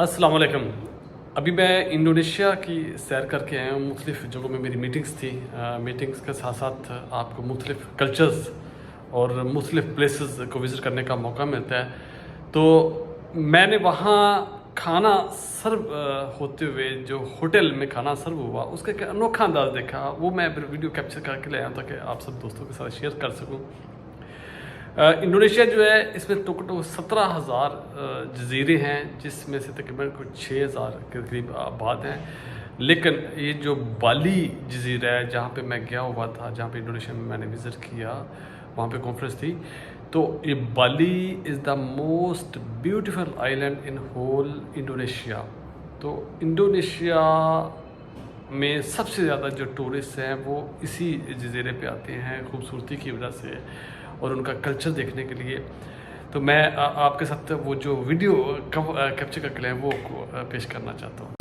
अस्सलाम वालेकुम। अभी मैं इंडोनेशिया की सैर करके आया हूँ। मुख्तलिफ़ जगहों में मेरी मीटिंग्स थी। मीटिंग्स के साथ साथ आपको मुख्तलिफ़ कल्चर्स और मुख्तलिफ़ प्लेसेस को विज़िट करने का मौका मिलता है। तो मैंने वहाँ खाना सर्व होते हुए जो होटल में खाना सर्व हुआ उसका एक अनोखा अंदाज़ देखा। वो मैं वीडियो कैप्चर करके ले आया ताकि आप सब दोस्तों के साथ शेयर कर सकूँ। इंडोनेशिया जो है इसमें टोटल 17,000 जजीरे हैं, जिसमें से तकरीबन कुछ 6,000 के करीब आबाद हैं। लेकिन ये जो बाली जजीरा है जहाँ पे मैं गया हुआ था, जहाँ पे इंडोनेशिया में मैंने विज़िट किया, वहाँ पे कॉन्फ्रेंस थी, तो ये Bali is the most beautiful island in whole Indonesia. तो इंडोनेशिया में सबसे ज़्यादा जो टूरिस्ट हैं वो इसी जजीरे पे आते हैं खूबसूरती की वजह से और उनका कल्चर देखने के लिए। तो मैं आपके साथ वो जो वीडियो कैप्चर करके लाए वो पेश करना चाहता हूँ।